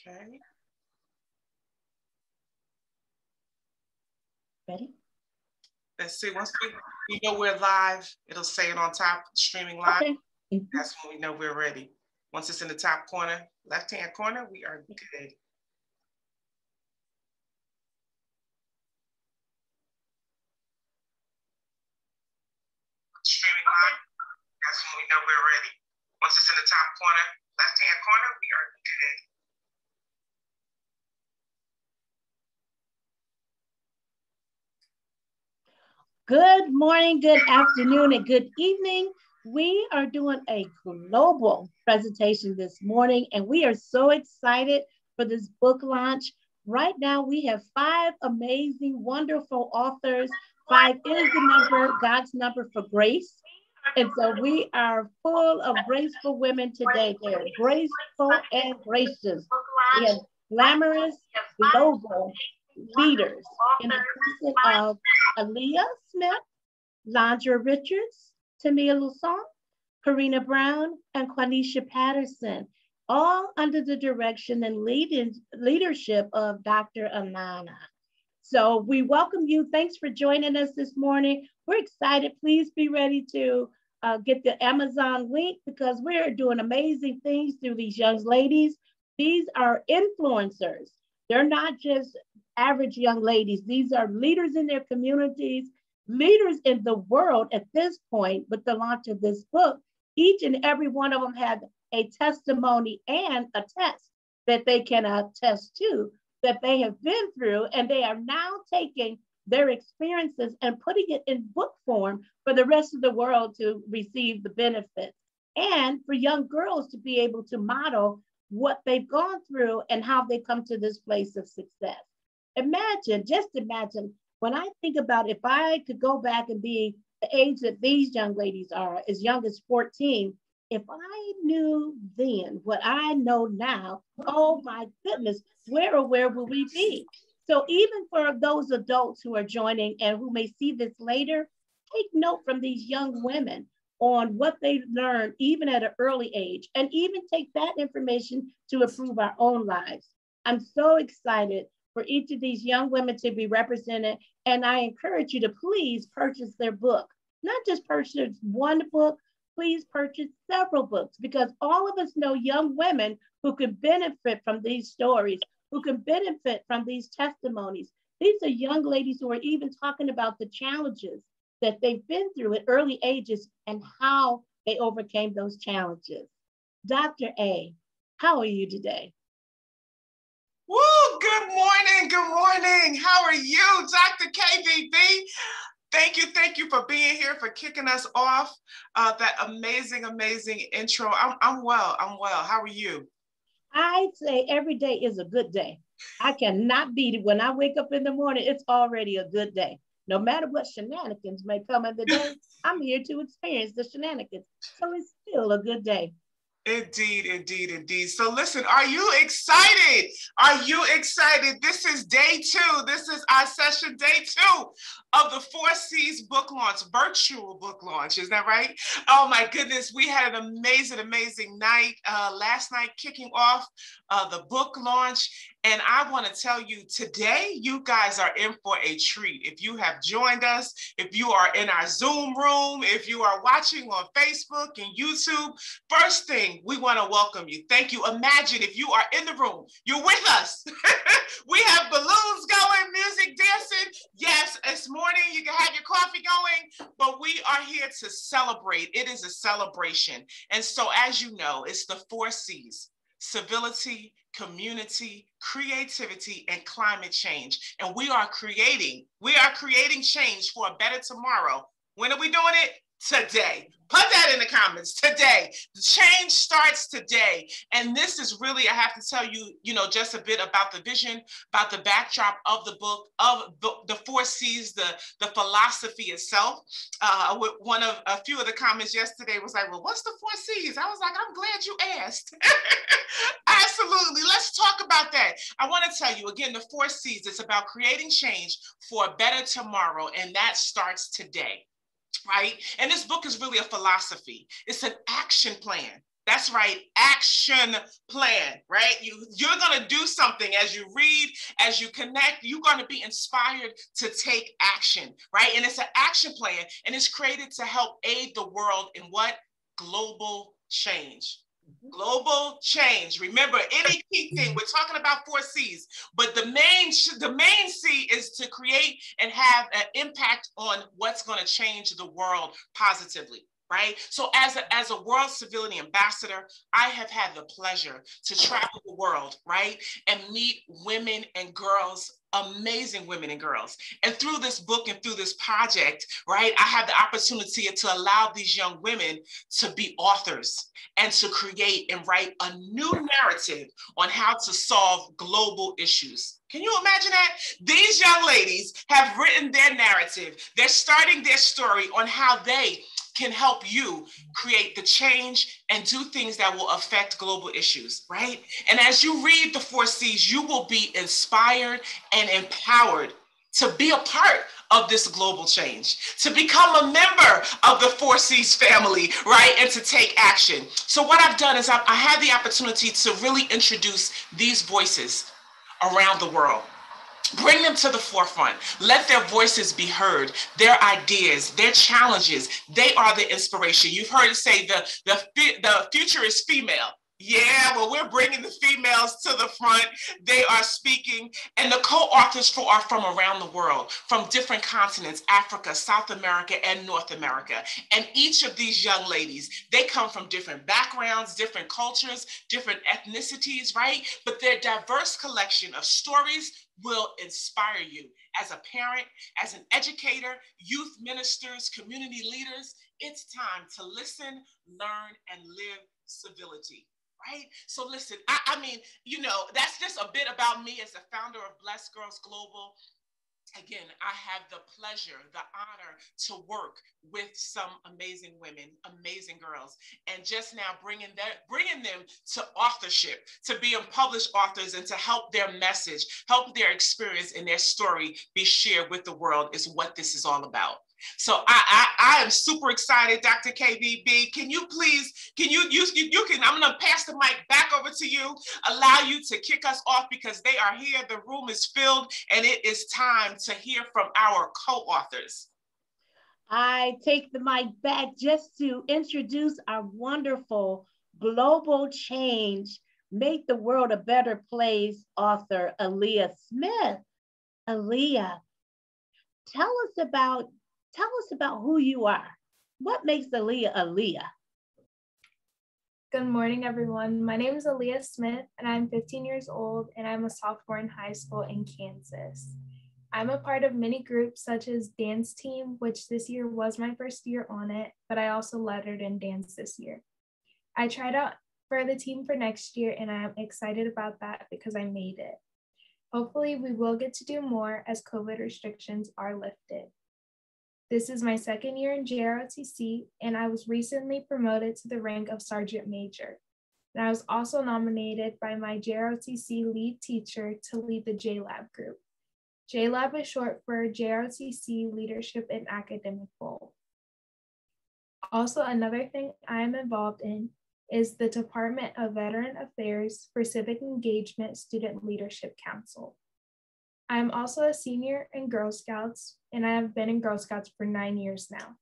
Okay. Ready? Let's see. Once we know we're live, it'll say it on top, streaming live. Okay. That's when we know we're ready. Once it's in the top corner, left-hand corner, we are good. Streaming live, that's when we know we're ready. Once it's in the top corner, left-hand corner, we are good. Good morning, good afternoon, and good evening. We are doing a global presentation this morning, and we are so excited for this book launch. Right now, we have 5 amazing, wonderful authors. 5 is the number, God's number for grace. And so we are full of graceful women today. They're graceful and gracious. We have glamorous, global leaders in the person of Aaliyah Smith, Landra Richards, Tamia Lusson, Karina Brown, and Quanisha Patterson, all under the direction and leadership of Dr. Anana. So we welcome you. Thanks for joining us this morning. We're excited. Please be ready to get the Amazon link because we're doing amazing things through these young ladies. These are influencers. They're not just average young ladies. These are leaders in their communities, leaders in the world at this point with the launch of this book. Each and every one of them had a testimony and a test that they can attest to that they have been through, and they are now taking their experiences and putting it in book form for the rest of the world to receive the benefits, and for young girls to be able to model what they've gone through and how they come to this place of success. Imagine, just imagine, when I think about if I could go back and be the age that these young ladies are, as young as 14, if I knew then what I know now, oh my goodness, where will we be? So even for those adults who are joining and who may see this later, take note from these young women on what they learned even at an early age, and even take that information to improve our own lives. I'm so excited for each of these young women to be represented, and I encourage you to please purchase their book. Not just purchase one book, please purchase several books, because all of us know young women who can benefit from these stories, who can benefit from these testimonies. These are young ladies who are even talking about the challenges that they've been through at early ages and how they overcame those challenges. Dr. A, how are you today? Woo, good morning, good morning. How are you, Dr. KVB? Thank you for being here, for kicking us off. That amazing intro. I'm well. How are you? I'd say every day is a good day. I cannot beat it. When I wake up in the morning, it's already a good day. No matter what shenanigans may come in the day, I'm here to experience the shenanigans. So it's still a good day. Indeed. So listen, are you excited? Are you excited? This is day 2. This is our session, day 2 of the 4C's book launch, virtual book launch. Is that right? Oh my goodness, we had an amazing night last night, kicking off the book launch. And I want to tell you today, you guys are in for a treat. If you have joined us, if you are in our Zoom room, if you are watching on Facebook and YouTube, first thing, we want to welcome you. Thank you. Imagine if you are in the room, you're with us. We have balloons going, music, dancing. Yes, it's morning. You can have your coffee going, but we are here to celebrate. It is a celebration. And so, as you know, it's the 4C's: civility, community, creativity, and climate change. And we are creating change for a better tomorrow. When are we doing it? Today. Put that in the comments. Today. The change starts today. And this is really, I have to tell you, just a bit about the vision, about the backdrop of the book, of the 4C's, the philosophy itself. A few of the comments yesterday was like, well, what's the 4C's? I was like, I'm glad you asked. Absolutely. Let's talk about that. I want to tell you again, the 4C's, it's about creating change for a better tomorrow. And that starts today. Right? And this book is really a philosophy. It's an action plan. That's right, action plan, right? You're gonna do something as you read, as you connect, you're gonna be inspired to take action, right? And it's an action plan, and it's created to help aid the world in what? Global change. Global change. Remember, any key thing, we're talking about 4C's, but the main C is to create and have an impact on what's gonna change the world positively. Right? So as a World Civility Ambassador, I have had the pleasure to travel the world, right? And meet women and girls, amazing women and girls. And through this book and through this project, right, I have the opportunity to allow these young women to be authors and to create and write a new narrative on how to solve global issues. Can you imagine that? These young ladies have written their narrative. They're starting their story on how they can help you create the change and do things that will affect global issues, right? And as you read the 4C's, you will be inspired and empowered to be a part of this global change, to become a member of the 4C's family, right? And to take action. So what I've done is I had the opportunity to really introduce these voices around the world. Bring them to the forefront. Let their voices be heard, their ideas, their challenges. They are the inspiration. You've heard it say the future is female. Yeah, well, we're bringing the females to the front. They are speaking, and the co-authors are from around the world, from different continents, Africa, South America, and North America. And each of these young ladies, they come from different backgrounds, different cultures, different ethnicities, right? But their diverse collection of stories will inspire you as a parent, as an educator, youth ministers, community leaders. It's time to listen, learn, and live civility. Right? So listen, I mean, you know, that's just a bit about me as the founder of Blessed Girls Global. Again, I have the pleasure, the honor to work with some amazing women, amazing girls, and just now bringing them to authorship, to be published authors, and to help their message, help their experience and their story be shared with the world is what this is all about. So I am super excited, Dr. KVB. Can you please, I'm gonna pass the mic back over to you, allow you to kick us off because they are here, the room is filled, and it is time to hear from our co-authors. I take the mic back just to introduce our wonderful global change, make the world a better place author, Aaliyah Smith. Aaliyah, tell us about who you are. What makes Aaliyah Aaliyah? Good morning, everyone. My name is Aaliyah Smith, and I'm 15 years old, and I'm a sophomore in high school in Kansas. I'm a part of many groups such as dance team, which this year was my first year on it, but I also lettered in dance this year. I tried out for the team for next year, and I'm excited about that because I made it. Hopefully, we will get to do more as COVID restrictions are lifted. This is my second year in JROTC, and I was recently promoted to the rank of Sergeant Major. And I was also nominated by my JROTC lead teacher to lead the JLab group. JLab is short for JROTC Leadership in Academic Role. Also, another thing I am involved in is the Department of Veteran Affairs for Civic Engagement Student Leadership Council. I'm also a senior in Girl Scouts, and I have been in Girl Scouts for 9 years now.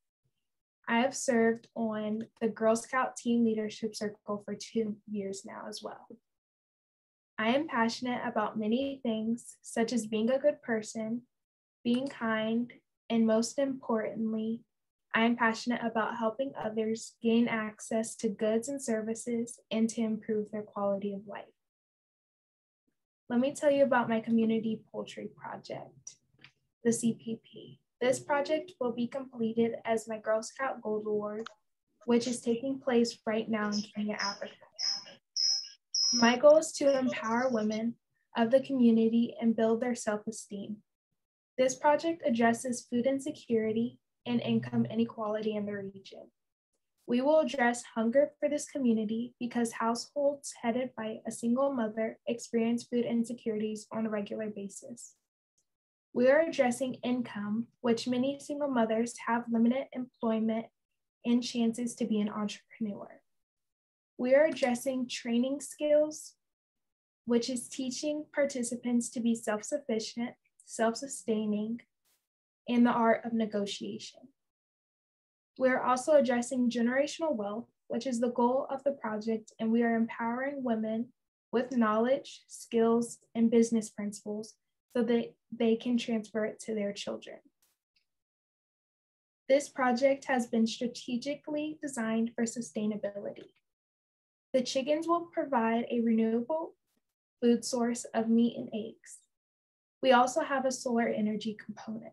I have served on the Girl Scout Teen Leadership Circle for 2 years now as well. I am passionate about many things, such as being a good person, being kind, and most importantly, I am passionate about helping others gain access to goods and services and to improve their quality of life. Let me tell you about my community poultry project, the CPP. This project will be completed as my Girl Scout Gold Award, which is taking place right now in Kenya, Africa. My goal is to empower women of the community and build their self-esteem. This project addresses food insecurity and income inequality in the region. We will address hunger for this community because households headed by a single mother experience food insecurities on a regular basis. We are addressing income, which many single mothers have limited employment and chances to be an entrepreneur. We are addressing training skills, which is teaching participants to be self-sufficient, self-sustaining, and the art of negotiation. We're also addressing generational wealth, which is the goal of the project, and we are empowering women with knowledge, skills, and business principles so that they can transfer it to their children. This project has been strategically designed for sustainability. The chickens will provide a renewable food source of meat and eggs. We also have a solar energy component.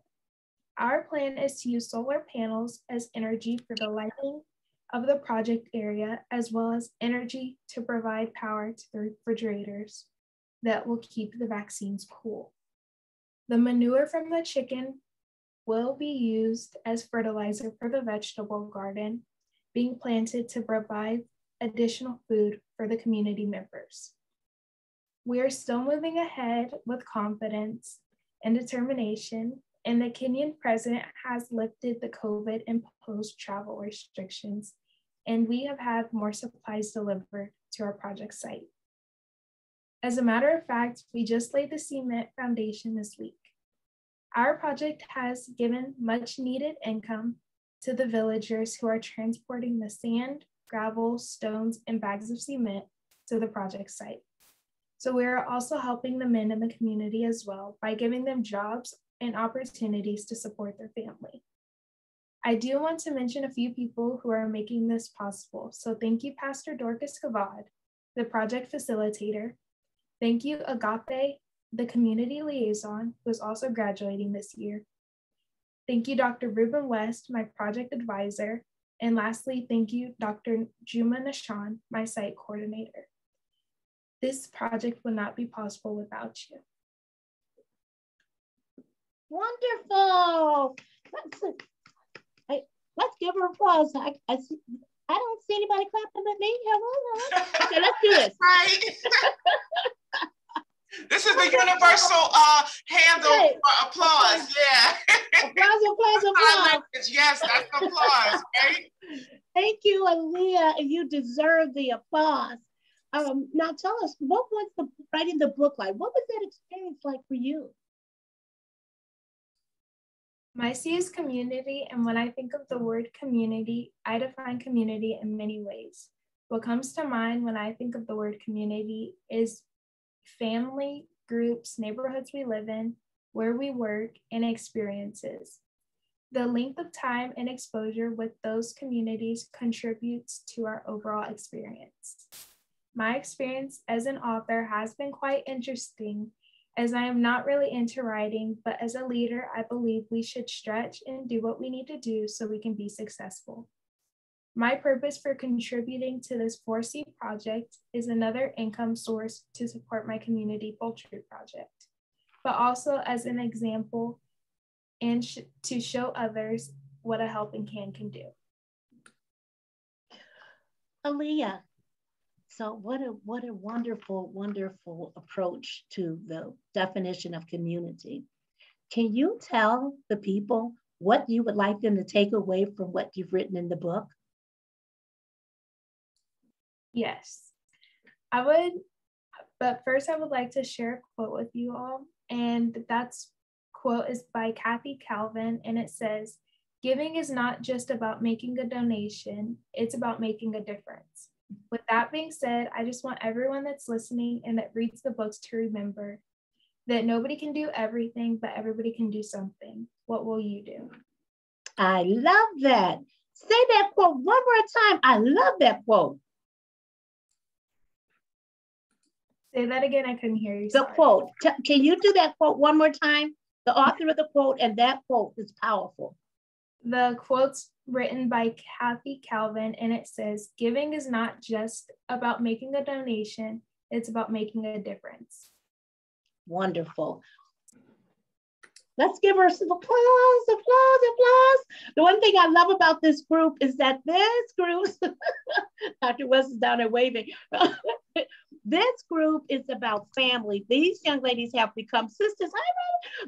Our plan is to use solar panels as energy for the lighting of the project area, as well as energy to provide power to the refrigerators that will keep the vaccines cool. The manure from the chicken will be used as fertilizer for the vegetable garden being planted to provide additional food for the community members. We are still moving ahead with confidence and determination, and the Kenyan president has lifted the COVID-imposed travel restrictions, and we have had more supplies delivered to our project site. As a matter of fact, we just laid the cement foundation this week. Our project has given much needed income to the villagers who are transporting the sand, gravel, stones, and bags of cement to the project site. So we are also helping the men in the community as well by giving them jobs and opportunities to support their family. I do want to mention a few people who are making this possible. So thank you, Pastor Dorcas Kavad, the project facilitator. Thank you, Agape, the community liaison, who is also graduating this year. Thank you, Dr. Ruben West, my project advisor. And lastly, thank you, Dr. Juma Nishan, my site coordinator. This project would not be possible without you. Wonderful. Let's give her applause. I don't see anybody clapping but me. Hello. Okay, let's do this. Right. This is the universal handle for applause. Yeah. Applause. Yes, that's applause, right? Thank you, Aaliyah, and you deserve the applause. Now tell us, what was writing the book like? What was that experience like for you? My C is community, and when I think of the word community, I define community in many ways. What comes to mind when I think of the word community is family, groups, neighborhoods we live in, where we work, and experiences. The length of time and exposure with those communities contributes to our overall experience. My experience as an author has been quite interesting, as I am not really into writing, but as a leader, I believe we should stretch and do what we need to do so we can be successful. My purpose for contributing to this 4C project is another income source to support my community poultry project, but also as an example and to show others what a helping hand can do. Aaliyah, so what a wonderful, wonderful approach to the definition of community. Can you tell the people what you would like them to take away from what you've written in the book? Yes, I would, but first I would like to share a quote with you all, and that's quote is by Kathy Calvin, and it says, "Giving is not just about making a donation, it's about making a difference." With that being said, I just want everyone that's listening and that reads the books to remember that nobody can do everything, but everybody can do something. What will you do? I love that. Say that quote one more time. I love that quote. Say that again, I couldn't hear you. The quote, can you do that quote one more time? The author of the quote, and that quote is powerful. The quote's written by Kathy Calvin, and it says, "Giving is not just about making a donation, it's about making a difference." Wonderful. Let's give her some applause, applause, applause. The one thing I love about this group is that this group, Dr. West is down there waving. This group is about family. These young ladies have become sisters.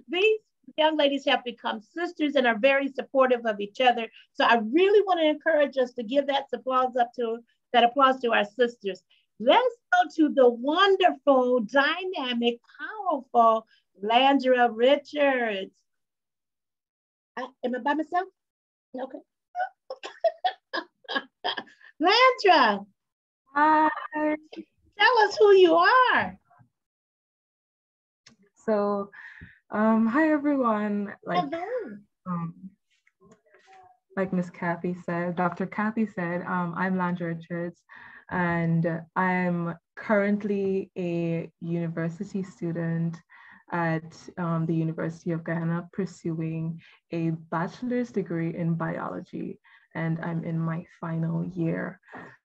These young ladies have become sisters and are very supportive of each other. So I really want to encourage us to give that applause up to That applause to our sisters. Let's go to the wonderful, dynamic, powerful Landra Richards. Am I by myself? Okay. Landra. Hi. Tell us who you are. So, hi everyone. Like Miss Kathy said, Dr. Kathy said, I'm Landra Richards, and I'm currently a university student at the University of Guyana pursuing a bachelor's degree in biology, and I'm in my final year.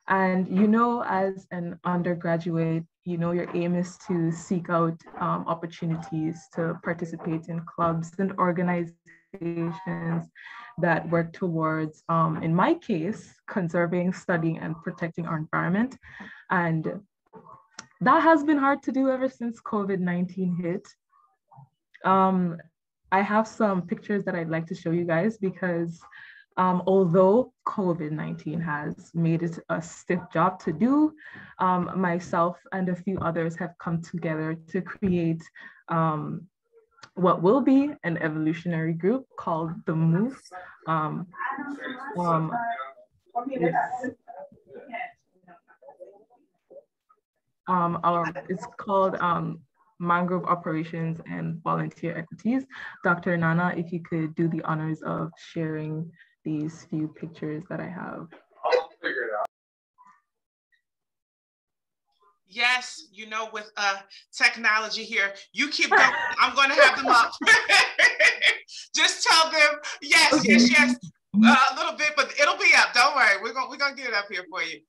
And you know, as an undergraduate, you know, your aim is to seek out opportunities to participate in clubs and organizations that work towards, in my case, conserving, studying, and protecting our environment. And that has been hard to do ever since COVID-19 hit. I have some pictures that I'd like to show you guys because although COVID-19 has made it a stiff job to do, myself and a few others have come together to create what will be an evolutionary group called the MOVE. It's called Mangrove Operations and Volunteer Equities. Dr. Nana, if you could do the honors of sharing these few pictures that I have. I'll figure it out. Yes, you know, with technology here, you keep going. I'm going to have them up. Just tell them, yes, okay. yes, a little bit, but it'll be up. Don't worry. We're gonna get it up here for you.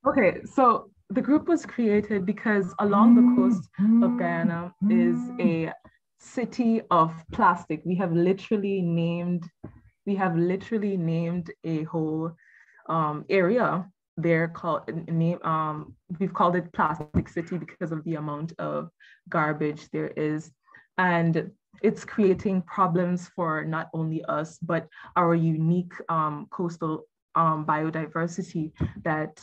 Okay, so the group was created because along the coast of Guyana is a city of plastic. We have literally named a whole area there called we've called it Plastic City because of the amount of garbage there is, and it's creating problems for not only us but our unique coastal biodiversity that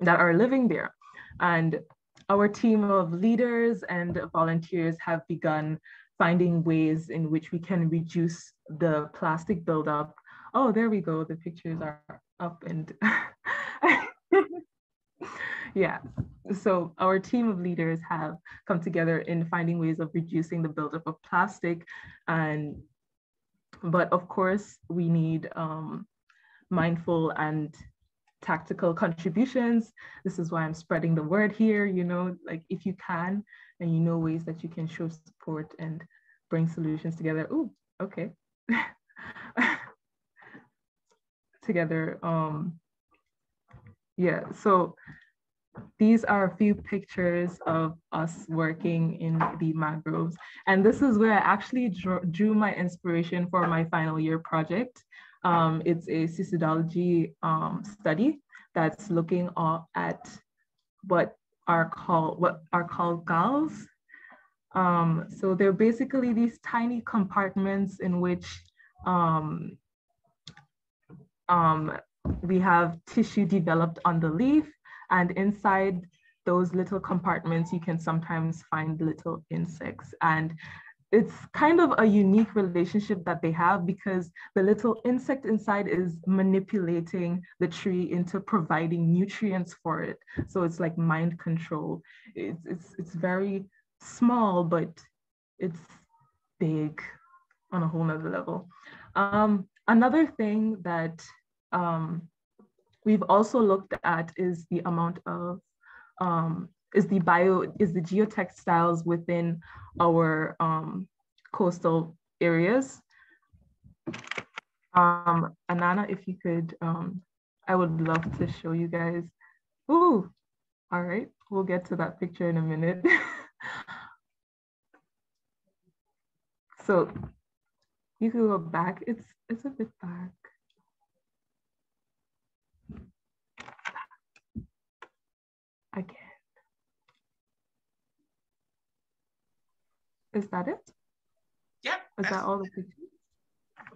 are living there. And our team of leaders and volunteers have begun finding ways in which we can reduce the plastic buildup. Oh, there we go. The pictures are up and yeah. So our team of leaders have come together in finding ways of reducing the buildup of plastic. But of course, we need mindful and tactical contributions. This is why I'm spreading the word here, you know, like if you can, and you know ways that you can show support and bring solutions together. Ooh, okay. Together, yeah, so these are a few pictures of us working in the mangroves. And this is where I actually drew my inspiration for my final year project. It's a suicidology study that's looking at what are called galls. So they're basically these tiny compartments in which we have tissue developed on the leaf, and inside those little compartments, you can sometimes find little insects. And it's kind of a unique relationship that they have because the little insect inside is manipulating the tree into providing nutrients for it. So it's like mind control. It's very small, but it's big on a whole nother level. Another thing that we've also looked at is the amount of is the geotextiles within our coastal areas. Anana, if you could, I would love to show you guys. Ooh, all right, we'll get to that picture in a minute. So you can go back. It's a bit back. Again. Is that it? Yep. Is that all the pictures?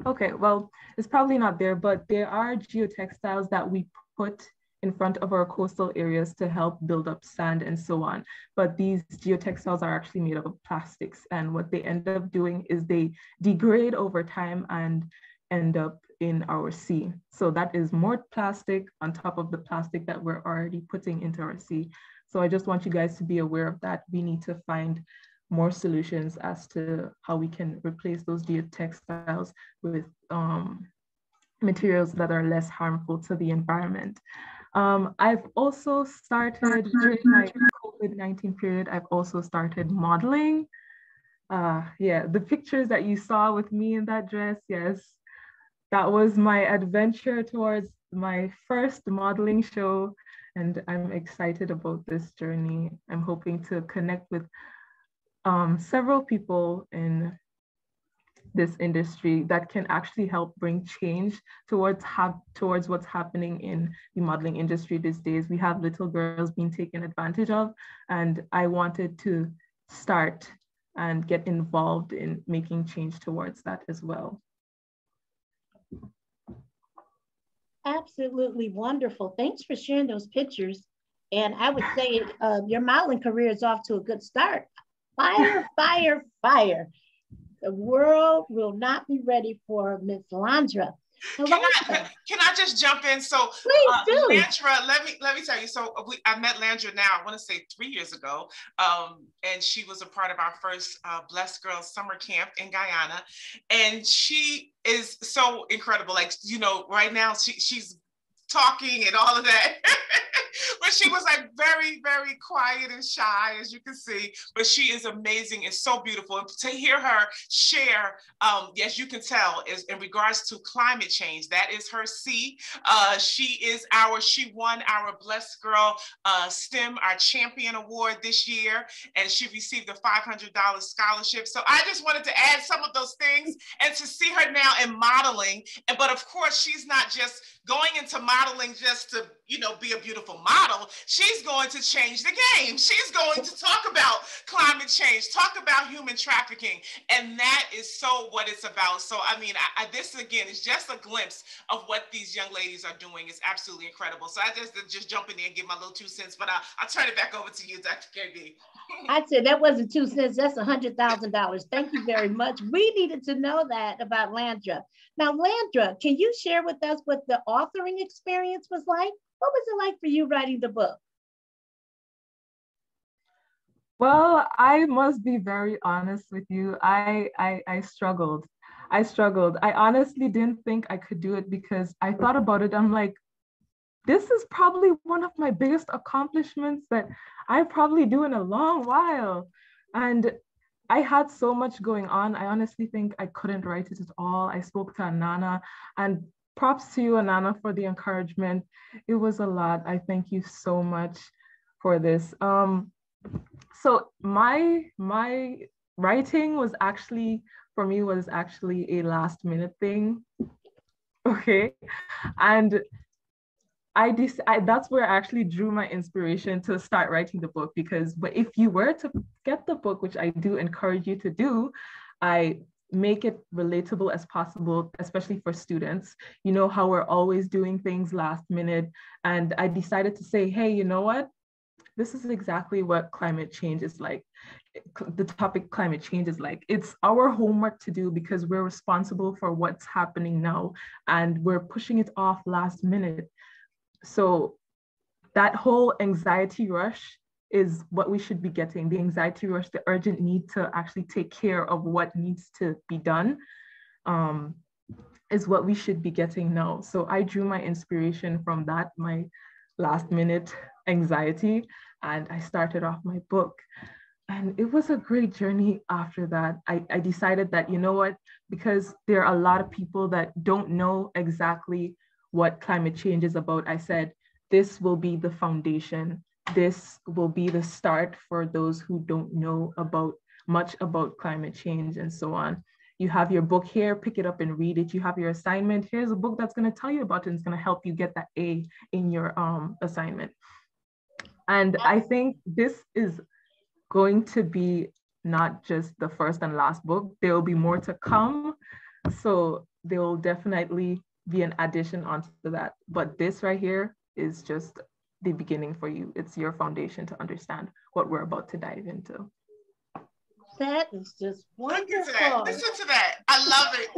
Okay, well, it's probably not there, but there are geotextiles that we put in front of our coastal areas to help build up sand and so on. But these geotextiles are actually made of plastics. And what they end up doing is they degrade over time and end up in our sea. So that is more plastic on top of the plastic that we're already putting into our sea. So I just want you guys to be aware of that. We need to find more solutions as to how we can replace those geotextiles with materials that are less harmful to the environment. I've also started, during my COVID-19 period, I've also started modeling. Yeah, the pictures that you saw with me in that dress, yes, that was my adventure towards my first modeling show. And I'm excited about this journey. I'm hoping to connect with several people in this industry that can actually help bring change towards what's happening in the modeling industry these days. We have little girls being taken advantage of, and I wanted to start and get involved in making change towards that as well. Absolutely wonderful. Thanks for sharing those pictures. And I would say your modeling career is off to a good start. Fire, fire, fire. The world will not be ready for Miss Landra. Can I just jump in? So please do. Landra, let me tell you. So I met Landra now, I want to say 3 years ago. And she was a part of our first Blessed Girls summer camp in Guyana. And she is so incredible. Like, you know, right now she's talking and all of that. But she was like very, very quiet and shy, as you can see, but she is amazing and so beautiful. And to hear her share, as you can tell, is in regards to climate change. That is her C. She won our Blessed Girl STEM, our champion award this year, and she received a $500 scholarship. So I just wanted to add some of those things and to see her now in modeling. But of course, she's not just going into modeling just to, you know, be a beautiful model. She's going to change the game. She's going to talk about climate change, talk about human trafficking. And that is so what it's about. So, I mean, this again is just a glimpse of what these young ladies are doing. It's absolutely incredible. So I just jump in there and give my little 2 cents, but I'll turn it back over to you, Dr. KB. I'd say that wasn't 2 cents, that's $100,000. Thank you very much. We needed to know that about Landra. Now, Landra, can you share with us what the authoring experience was like? What was it like for you writing the book? Well, I must be very honest with you. I struggled. I honestly didn't think I could do it because I thought about it. I'm like, this is probably one of my biggest accomplishments that I probably do in a long while. And I had so much going on. I honestly think I couldn't write it at all. I spoke to Anana, and props to you, Anana, for the encouragement. It was a lot. I thank you so much for this. So my writing was actually, for me, was actually a last minute thing. Okay. And that's where I actually drew my inspiration to start writing the book, because if you were to get the book, which I do encourage you to do, I make it relatable as possible, especially for students. You know how we're always doing things last minute. And I decided to say, hey, you know what? This is exactly what climate change is like. The topic climate change is like. It's our homework to do because we're responsible for what's happening now, and we're pushing it off last minute. So that whole anxiety rush is what we should be getting. The anxiety rush, the urgent need to actually take care of what needs to be done is what we should be getting now. So I drew my inspiration from that, my last minute anxiety, and I started off my book. And it was a great journey after that. I decided that, you know what, because there are a lot of people that don't know exactly what climate change is about, I said, this will be the foundation. This will be the start for those who don't know much about climate change and so on. You have your book here, pick it up and read it. You have your assignment. Here's a book that's going to tell you about it and it's going to help you get that A in your assignment. And I think this is going to be not just the first and last book. There will be more to come. So they will definitely be an addition onto that. But this right here is just the beginning for you. It's your foundation to understand what we're about to dive into. That is just wonderful. Look at that. Listen to that. I love it.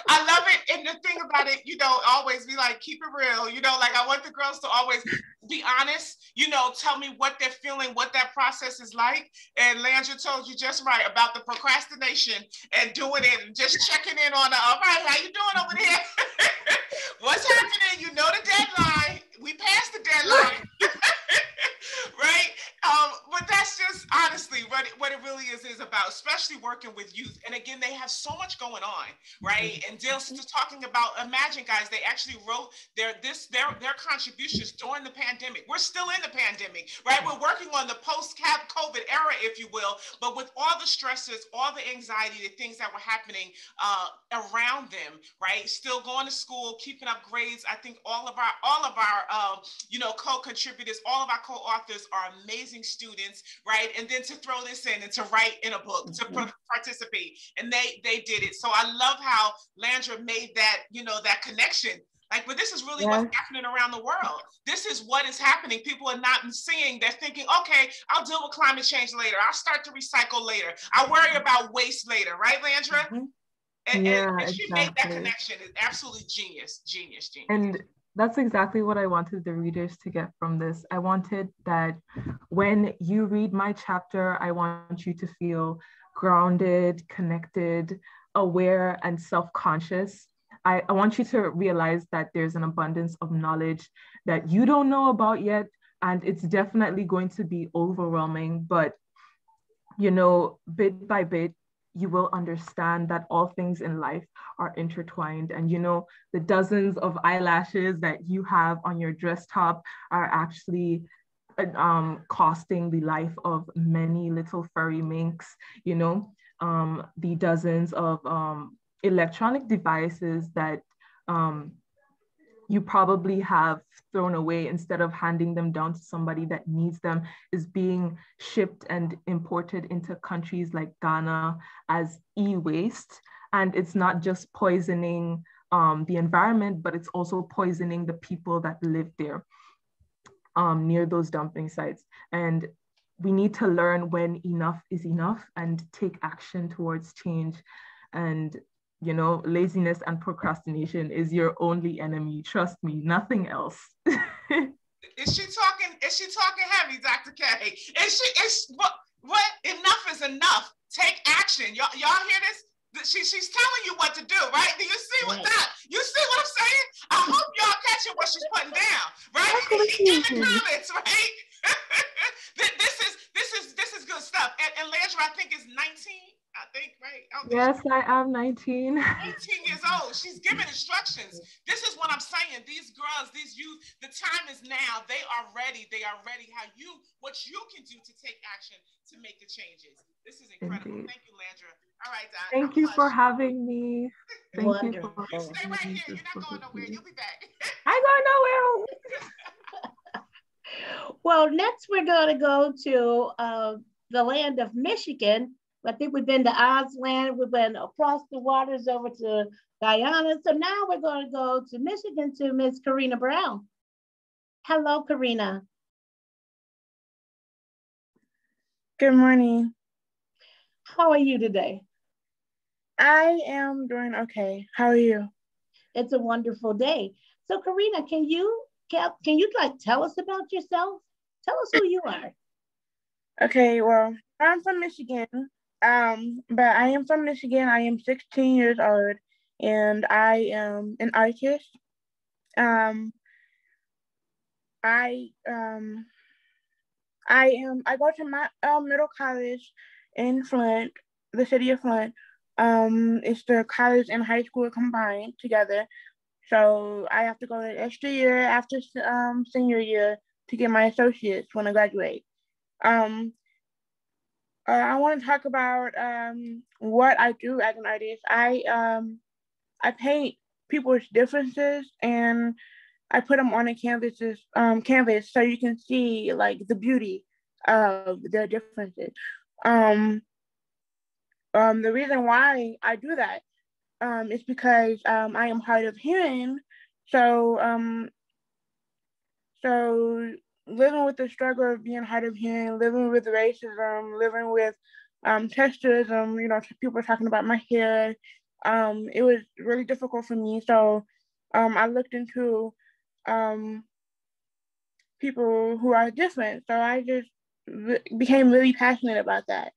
I love it. And the thing about it, you know, always be like, keep it real. You know, like I want the girls to always be honest, you know, tell me what they're feeling, what that process is like. And Landra told you just right about the procrastination and doing it and just checking in on, all right, how you doing over there? What's happening? You know the deadline. We passed the deadline. Right? But that's just honestly what it really is about, especially working with youth. And again, they have so much going on, right? And just talking about, imagine guys, they actually wrote their contributions during the pandemic. We're still in the pandemic, right? We're working on the post-COVID era, if you will, but with all the stresses, all the anxiety, the things that were happening around them, right? Still going to school, keeping up grades. I think all of our you know, co-contributors, all of our co-authors are amazing students, right? And then to throw this in and to write in a book, to participate, and they did it. So I love how Landra made that, you know, that connection. Like, but this is really what's happening around the world. This is what is happening. People are not seeing, they're thinking, okay, I'll deal with climate change later. I'll start to recycle later. I'll worry about waste later, right, Landra? And she made that connection. It's absolutely genius. And that's exactly what I wanted the readers to get from this. I wanted that when you read my chapter, I want you to feel grounded, connected, aware, and self-conscious. I want you to realize that there's an abundance of knowledge that you don't know about yet, and it's definitely going to be overwhelming, but you know, bit by bit, you will understand that all things in life are intertwined. And you know, the dozens of eyelashes that you have on your dress top are actually costing the life of many little furry minks. You know, the dozens of electronic devices that you probably have thrown away instead of handing them down to somebody that needs them is being shipped and imported into countries like Ghana as e-waste. And it's not just poisoning the environment, but it's also poisoning the people that live there near those dumping sites. And we need to learn when enough is enough and take action towards change. And you know, laziness and procrastination is your only enemy. Trust me, nothing else. Is she talking heavy, Dr. K? What? Enough is enough. Take action. Y'all hear this? She's telling you what to do, right? Do you see what that? You see what I'm saying? I hope y'all catching what she's putting down, right? In the comments, right? This is good stuff. And Landra, I think is 19. I think, right? Yes, I am 19. 18 years old. She's giving instructions. This is what I'm saying. These girls, these youth, the time is now. They are ready. What you can do to take action to make the changes. This is incredible. Indeed. Thank you, Landra. All right, Doc. Thank you for having me. Thank you for You stay right here. You're not going nowhere. You'll be back. I go nowhere. Well, next we're going to go to the land of Michigan. I think we've been to Ozland. We've been across the waters over to Guyana. So now we're going to go to Michigan to Miss Karina Brown. Hello, Karina. Good morning. How are you today? I am doing okay. How are you? It's a wonderful day. So Karina, can you like tell us about yourself? Tell us who you are. Okay, well, I'm from Michigan. But I am from Michigan. I am 16 years old, and I am an artist. I go to my middle college in Flint, the city of Flint. It's the college and high school combined together. So I have to go an extra year after senior year to get my associates when I graduate. I want to talk about what I do as an artist. I paint people's differences and I put them on a canvas so you can see like the beauty of their differences. The reason why I do that it's because I am hard of hearing. So so living with the struggle of being hard of hearing, living with racism, living with texturism, you know, people talking about my hair, it was really difficult for me. So I looked into people who are different. So I just became really passionate about that.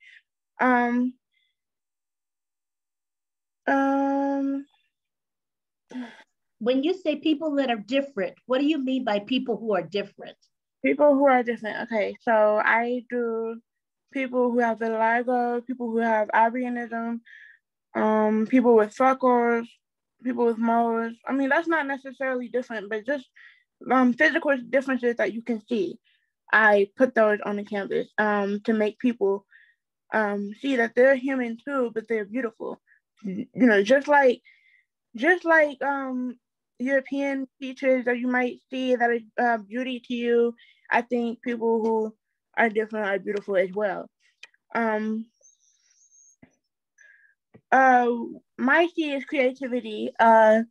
When you say people that are different, what do you mean by people who are different? People who are different. Okay, so I do people who have vitiligo, people who have albinism, people with freckles, people with moles. I mean, that's not necessarily different, but just physical differences that you can see. I put those on the canvas to make people see that they're human too, but they're beautiful. You know, just like European features that you might see that are beauty to you, I think people who are different are beautiful as well. My key is creativity, and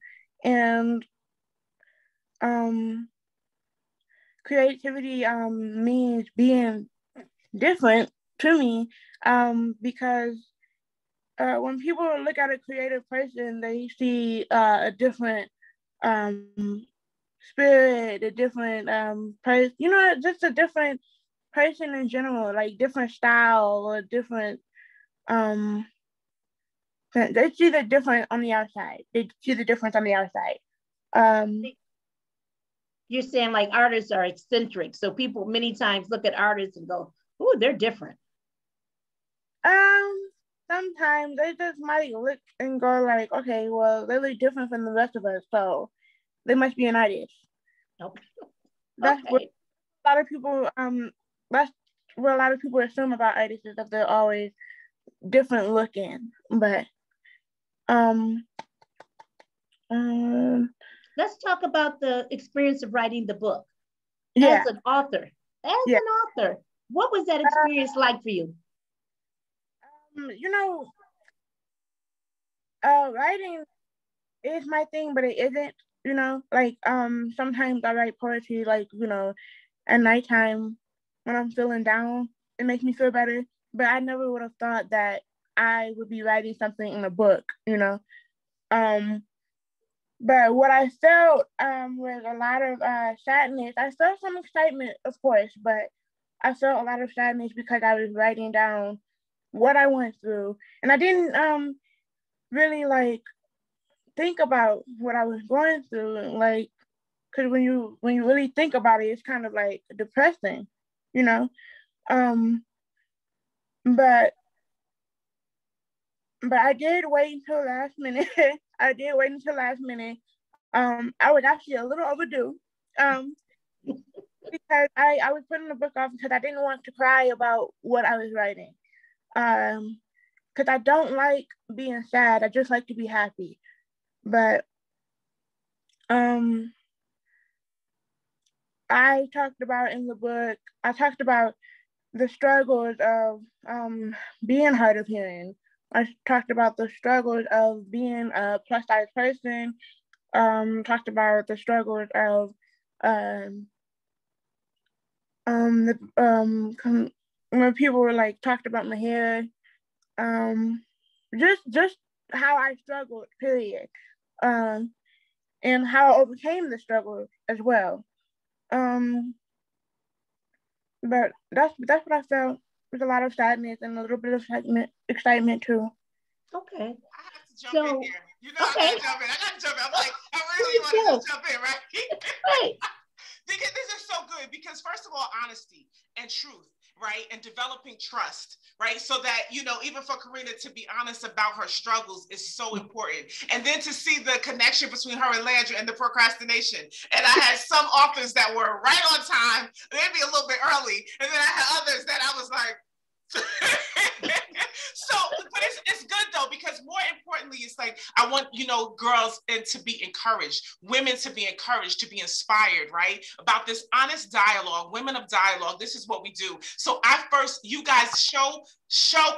creativity means being different to me, because when people look at a creative person, they see a different spirit, a different person, you know, just a different person in general, like different style or different they see the difference on the outside. They see the difference on the outside. You're saying like artists are eccentric, so people many times look at artists and go, "Oh, they're different." Sometimes they just might look and go like, okay, well, they look different from the rest of us, so they must be an artist. Okay. That's what a lot of people that's what a lot of people assume about artists, is that they're always different looking. But let's talk about the experience of writing the book. Yeah. As an author, what was that experience like for you? You know, writing is my thing, but it isn't, you know, like sometimes I write poetry, like, you know, at nighttime when I'm feeling down. It makes me feel better, but I never would have thought that I would be writing something in a book, you know. But what I felt was a lot of sadness. I felt some excitement, of course, but I felt a lot of sadness because I was writing down what I went through, and I didn't really like think about what I was going through, like, because when you really think about it, it's kind of like depressing, you know. But I did wait until last minute. I did wait until last minute. I was actually a little overdue. Because I was putting the book off because I didn't want to cry about what I was writing. Because I don't like being sad. I just like to be happy. But I talked about in the book, I talked about the struggles of being hard of hearing. I talked about the struggles of being a plus size person. Talked about the struggles of when people were like talked about my hair, just how I struggled, period, and how I overcame the struggle as well. But that's what I felt. With a lot of sadness and a little bit of excitement too. Okay. I have to jump in here. You know, I gotta jump in. I'm like, I really want to jump in, right? Right. Because this is so good, because first of all, honesty and truth, right? And developing trust, right? So that, you know, even for Karina to be honest about her struggles is so important. And then to see the connection between her and Landry and the procrastination. And I had some authors that were right on time, maybe a little bit early. And then I had others that I was like, So, but it's good though, because more importantly, it's like, I want, girls to be encouraged, women to be encouraged, to be inspired, right? About this honest dialogue, women of dialogue. This is what we do. So you guys show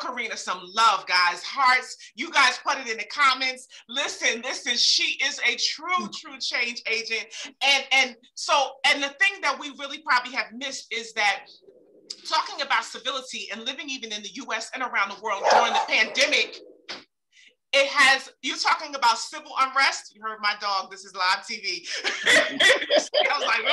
Karina some love, guys. Hearts. You guys put it in the comments. Listen, she is a true change agent. And the thing that we really probably have missed is that talking about civility and living even in the US and around the world during the pandemic, you're talking about civil unrest. You heard my dog, this is live TV. I was like,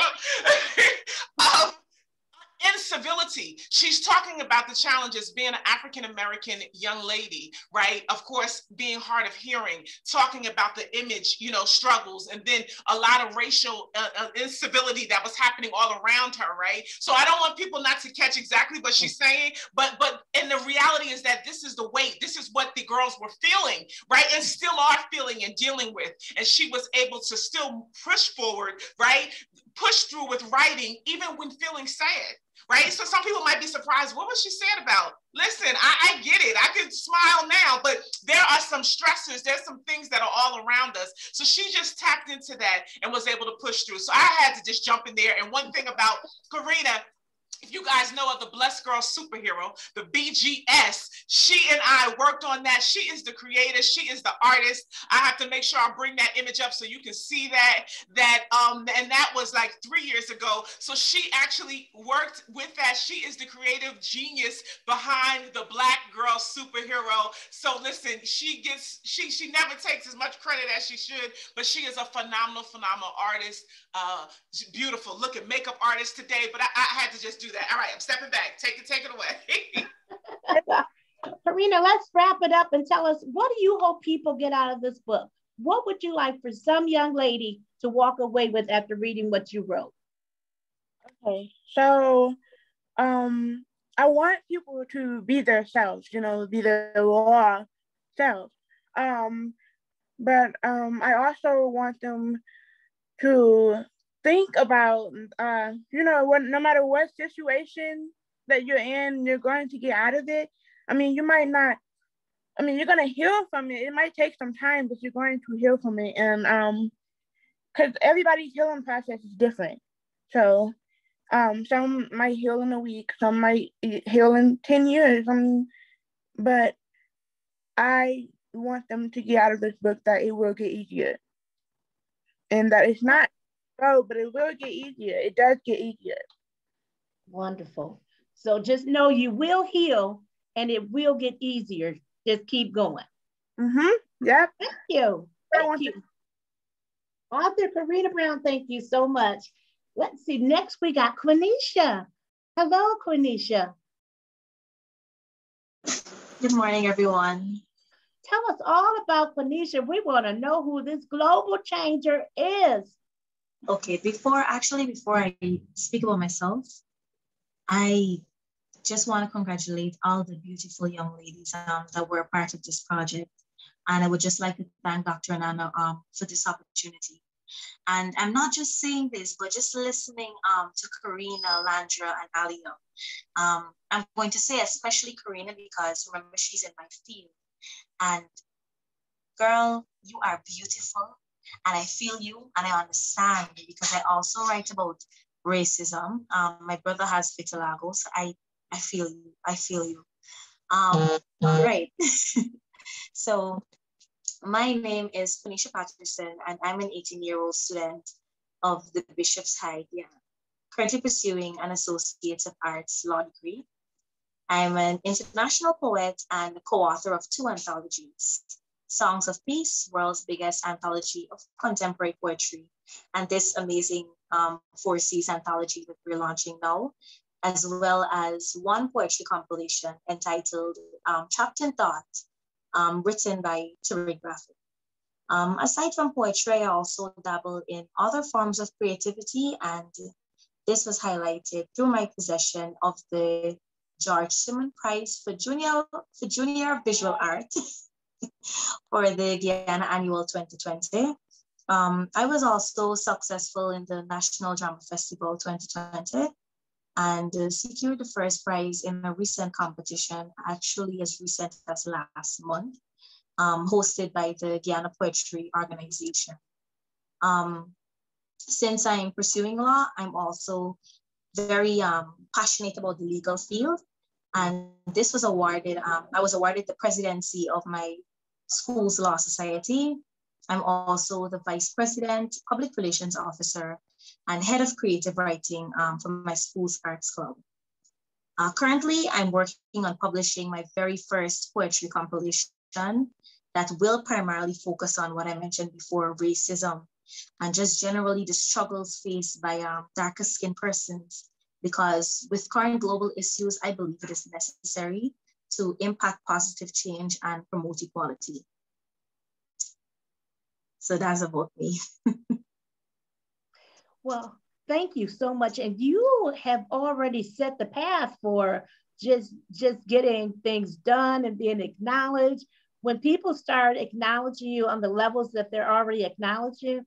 incivility. She's talking about the challenges being an African-American young lady, right? Of course, being hard of hearing, talking about the image, struggles, and then a lot of racial incivility that was happening all around her, right? So I don't want people not to catch exactly what she's saying, but and the reality is that this is the weight, this is what the girls were feeling, right? And still are feeling and dealing with. And she was able to still push forward, right? Push through with writing, even when feeling sad. Right? So some people might be surprised, what was she saying about? Listen, I get it. I can smile now, but there are some stressors. There's some things that are all around us. So she just tapped into that and was able to push through. So I had to just jump in there. And one thing about Karina, if you guys know of the Blessed Girl Superhero, the BGS, she and I worked on that. She is the creator. She is the artist. I have to make sure I bring that image up so you can see that. And that was like 3 years ago. So she actually worked with that. She is the creative genius behind the Black Girl Superhero. So listen, she never takes as much credit as she should, but she is a phenomenal artist. Beautiful. Look at makeup artist today, but I had to just do that. All right, I'm stepping back. Take it away. Karina, let's wrap it up and tell us, what do you hope people get out of this book? What would you like for some young lady to walk away with after reading what you wrote? Okay, so I want people to be themselves, be their raw selves. But I also want them to think about, no matter what situation that you're in, you're going to get out of it. I mean, you're going to heal from it. It might take some time, but you're going to heal from it. And because everybody's healing process is different. So some might heal in a week, some might heal in 10 years. But I want them to get out of this book that it will get easier. And that it's not, but it will get easier. It does get easier. Wonderful. So just know you will heal and it will get easier. Just keep going. Yeah. Thank you. Thank you. Author Karina Brown, thank you so much. Let's see, next we got Quenisha. Hello, Quenisha. Good morning, everyone. Tell us all about Quenisha. We want to know who this global changer is. Okay, before I speak about myself, I just want to congratulate all the beautiful young ladies that were a part of this project. And I would just like to thank Dr. Anana for this opportunity. And I'm not just saying this, but just listening to Karina, Landra, and Alia. I'm going to say especially Karina because remember, she's in my field. And girl, you are beautiful. And I feel you and I understand because I also write about racism. My brother has vitiligo, so I feel you. I feel you. Right. So my name is Quenisha Patterson, and I'm an 18-year-old student of the Bishop's High, currently pursuing an Associate of Arts Law degree. I'm an international poet and co-author of 2 anthologies, Songs of Peace, world's biggest anthology of contemporary poetry, and this amazing 4C's anthology that we're launching now, as well as 1 poetry compilation entitled Trapped in Thought, written by Turing Graphic. Aside from poetry, I also dabble in other forms of creativity, and this was highlighted through my possession of the George Simon Prize for Junior Visual Art for the Guyana Annual 2020. I was also successful in the National Drama Festival 2020. and secured the first prize in a recent competition, actually as recent as last month, hosted by the Guyana Poetry Organization. Since I'm pursuing law, I'm also very passionate about the legal field. And this was awarded, I was awarded the presidency of my school's law society. I'm also the vice president, public relations officer, and head of creative writing for my school's arts club. Currently, I'm working on publishing my very first poetry compilation that will primarily focus on what I mentioned before, racism, and just generally the struggles faced by darker skinned persons. Because with current global issues, I believe it is necessary to impact positive change and promote equality. So that's about me. Well, thank you so much. And you have already set the path for just getting things done and being acknowledged. When people start acknowledging you on the levels that they're already acknowledging,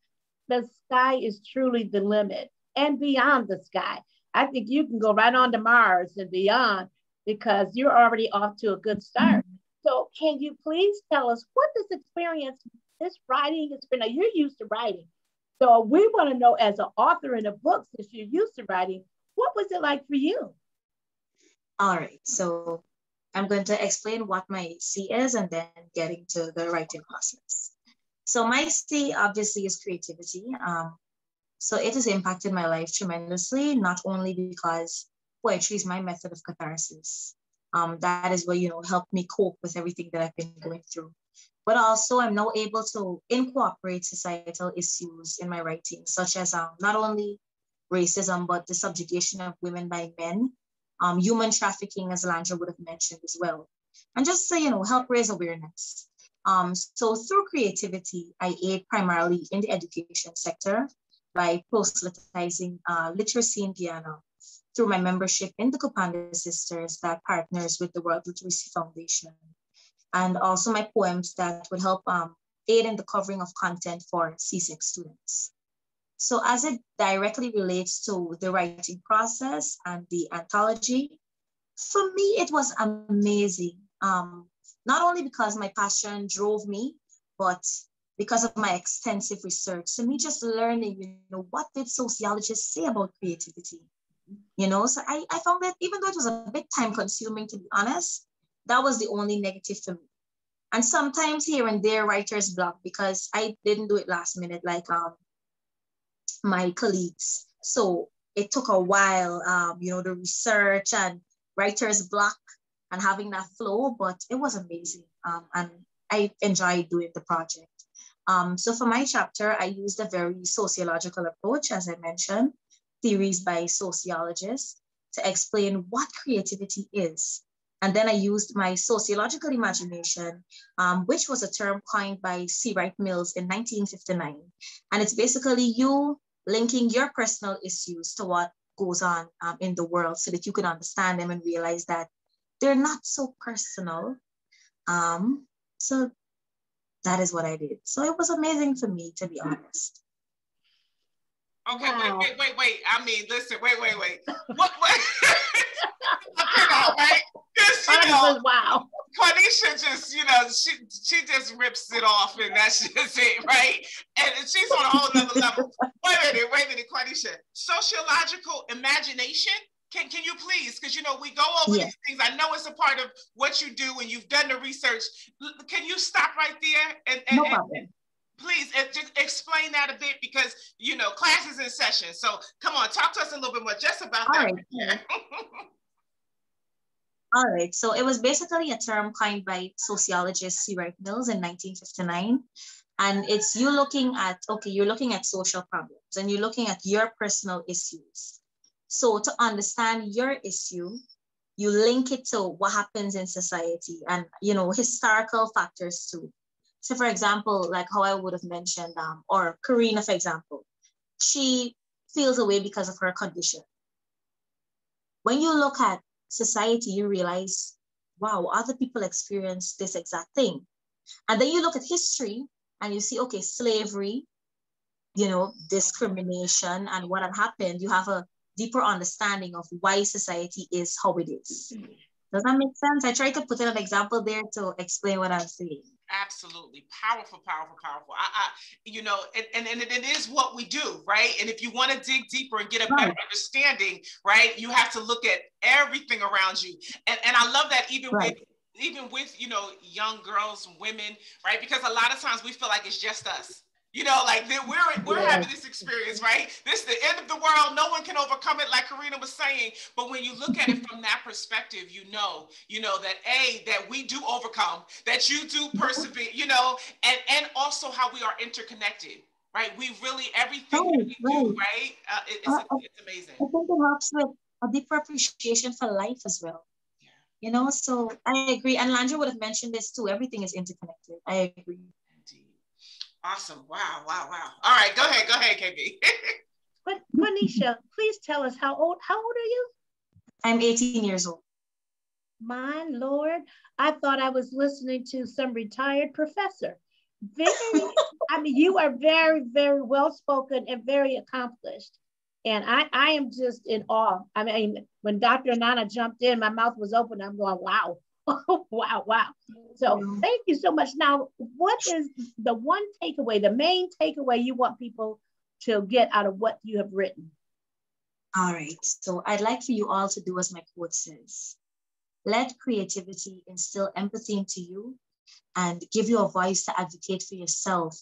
the sky is truly the limit and beyond the sky. I think you can go right on to Mars and beyond because you're already off to a good start. So can you please tell us what this experience, this writing has been? Now you're used to writing. So we want to know, as an author in a book, since you're used to writing, what was it like for you? All right, so I'm going to explain what my C is and then get into the writing process. So my C obviously is creativity. So it has impacted my life tremendously, not only because poetry is my method of catharsis. That is what, helped me cope with everything that I've been going through. But also I'm now able to incorporate societal issues in my writing, such as not only racism, but the subjugation of women by men, human trafficking, as Landra would have mentioned as well. And just to, help raise awareness. So through creativity, I aid primarily in the education sector by proselytizing literacy in Guyana through my membership in the Kupanda Sisters that partners with the World Literacy Foundation, and also my poems that would help aid in the covering of content for CSEC students. So as it directly relates to the writing process and the anthology, for me, it was amazing. Not only because my passion drove me, but because of my extensive research. So me just learning, what did sociologists say about creativity? So I found that even though it was a bit time consuming, to be honest, that was the only negative for me. And sometimes here and there, writer's block because I didn't do it last minute like my colleagues. So it took a while, the research and writer's block and having that flow, but it was amazing. And I enjoyed doing the project. So for my chapter, I used a very sociological approach, as I mentioned, theories by sociologists to explain what creativity is. And then I used my sociological imagination, which was a term coined by C. Wright Mills in 1959. And it's basically you linking your personal issues to what goes on in the world so that you can understand them and realize that they're not so personal. So that is what I did. So it was amazing for me, to be honest. Okay, wow. wait. I mean, listen, wait. What? Right? Because, wow. Quanisha just, she just rips it off and that's just it, right? And she's on a whole nother level. Wait a minute, Quanisha. Sociological imagination? Can you please, because we go over these things. I know it's a part of what you do and you've done the research. Can you stop right there? No problem. And please just explain that a bit because, class is in session. So come on, talk to us a little bit more just about that. Right. All right, so it was basically a term coined by sociologist C. Wright Mills in 1959. And it's you're looking at social problems and you're looking at your personal issues. So to understand your issue, you link it to what happens in society and, historical factors too. So for example, like how I would have mentioned, or Karina, for example, she feels away because of her condition. When you look at society, you realize, wow, other people experience this exact thing. And then you look at history and you see, okay, slavery, discrimination and what had happened. You have a deeper understanding of why society is how it is. Does that make sense? I tried to put in an example there to explain what I'm saying. Absolutely. Powerful, powerful, powerful. You know, and it is what we do, right? And if you want to dig deeper and get a better understanding, right, you have to look at everything around you. And I love that even with, you know, young girls and women, right? Because a lot of times we feel like it's just us. You know, like we're having this experience, right? This is the end of the world. No one can overcome it, like Karina was saying. But when you look at it from that perspective, you know that we do overcome, that you do persevere, you know, and also how we are interconnected, right? We really, everything that we do, right? It's amazing. I think it helps with a deeper appreciation for life as well. Yeah. You know, so I agree. And Landra would have mentioned this too. Everything is interconnected. I agree. Awesome. Wow. All right, go ahead, KB. But Quanisha, please tell us how old are you? I'm 18 years old. My Lord, I thought I was listening to some retired professor. I mean, you are very, very well-spoken and very accomplished. And I am just in awe. I mean, when Dr. Anana jumped in, my mouth was open. I'm going, wow. Wow. So thank you so much. Now, what is the one takeaway, the main takeaway you want people to get out of what you have written? All right. So I'd like for you all to do as my quote says. Let creativity instill empathy into you and give you a voice to advocate for yourself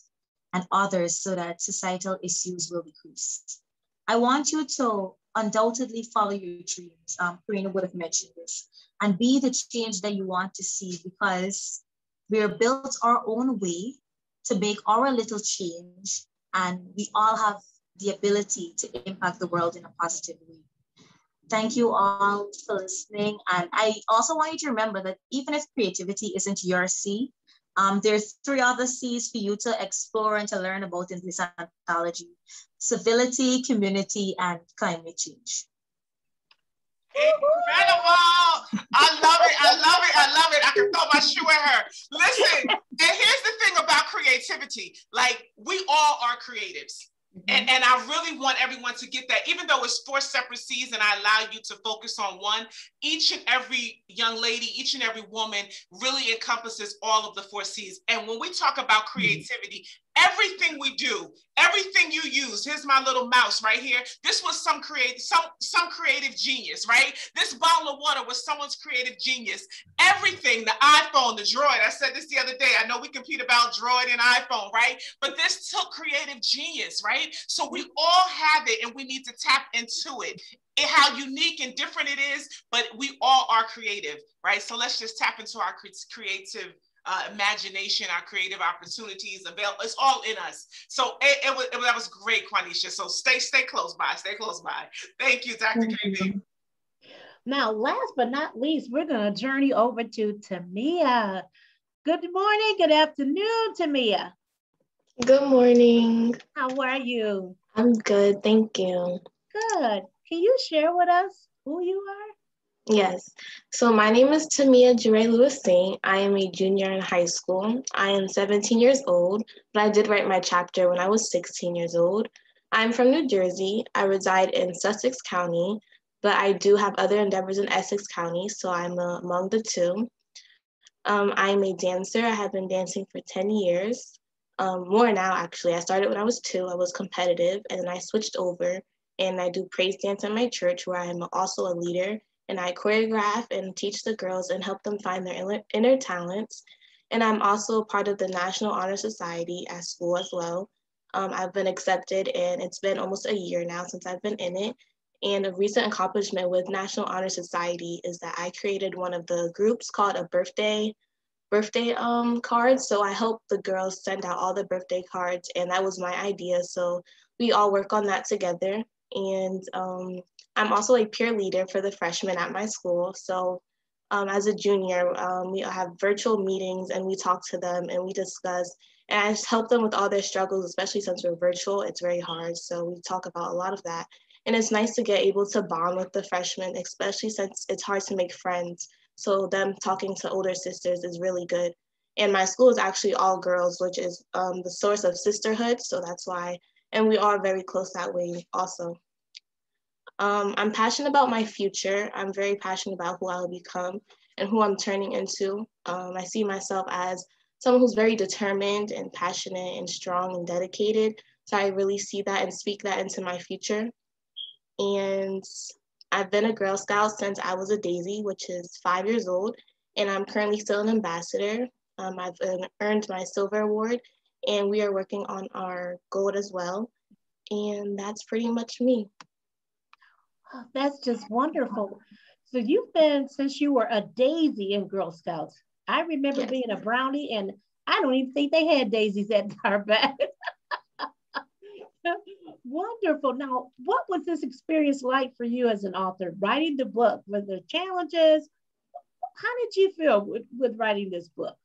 and others so that societal issues will decrease. I want you to undoubtedly follow your dreams. Karina would have mentioned this. And be the change that you want to see, because we are built our own way to make our little change, and we all have the ability to impact the world in a positive way. Thank you all for listening. And I also want you to remember that even if creativity isn't your C, there's 3 other C's for you to explore and to learn about in this anthology: civility, community, and climate change. Incredible. I love it. I can throw my shoe at her. Listen, and here's the thing about creativity. Like, we all are creatives. And I really want everyone to get that, even though it's 4 separate C's and I allow you to focus on one, each and every young lady, each and every woman really encompasses all of the 4 C's. And when we talk about creativity, everything we do, everything you use, here's my little mouse right here. This was some creative genius, right? This bottle of water was someone's creative genius. Everything, the iPhone, the Droid, I said this the other day, I know we compete about Droid and iPhone, right? But this took creative genius, right? So we all have it and we need to tap into it. How unique and different it is, but we all are creative, right? So let's just tap into our creative imagination, our creative opportunities available. It's all in us. So that was great, Quanisha. So stay close by. Thank you, Dr. KB. Now, last but not least, we're going to journey over to Tamia. Good morning, good afternoon, Tamia. Good morning. How are you? I'm good, thank you. Good. Can you share with us who you are? Yes. So my name is Tamia Jure Lewis-Saint. I am a junior in high school. I am 17 years old, but I did write my chapter when I was 16 years old. I'm from New Jersey. I reside in Sussex County, but I do have other endeavors in Essex County, so I'm among the two. I'm a dancer. I have been dancing for 10 years. More now, actually. I started when I was 2. I was competitive, and then I switched over, and I do praise dance at my church, where I'm also a leader, and I choreograph and teach the girls and help them find their inner talents. And I'm also part of the National Honor Society at school as well. I've been accepted, and it's been almost a year now since I've been in it. And a recent accomplishment with National Honor Society is that I created one of the groups called a birthday cards. So I helped the girls send out all the birthday cards, and that was my idea. So we all work on that together. And I'm also a peer leader for the freshmen at my school. So as a junior, we have virtual meetings and we talk to them and we discuss, and I just help them with all their struggles, especially since we're virtual, it's very hard. So we talk about a lot of that. And it's nice to get able to bond with the freshmen, especially since it's hard to make friends. So them talking to older sisters is really good. And my school is actually all girls, which is the source of sisterhood. So that's why, and we are very close that way also. I'm passionate about my future. I'm very passionate about who I will become and who I'm turning into. I see myself as someone who's very determined and passionate and strong and dedicated. So I really see that and speak that into my future. And I've been a Girl Scout since I was a Daisy, which is 5 years old, and I'm currently still an ambassador. I've earned my silver award, and we are working on our gold as well. And that's pretty much me. Oh, that's just wonderful. So you've been since you were a Daisy in Girl Scouts. I remember Yes. being a Brownie, and I don't even think they had daisies that far back. Wonderful. Now, what was this experience like for you as an author, writing the book? Were there challenges? How did you feel with writing this book?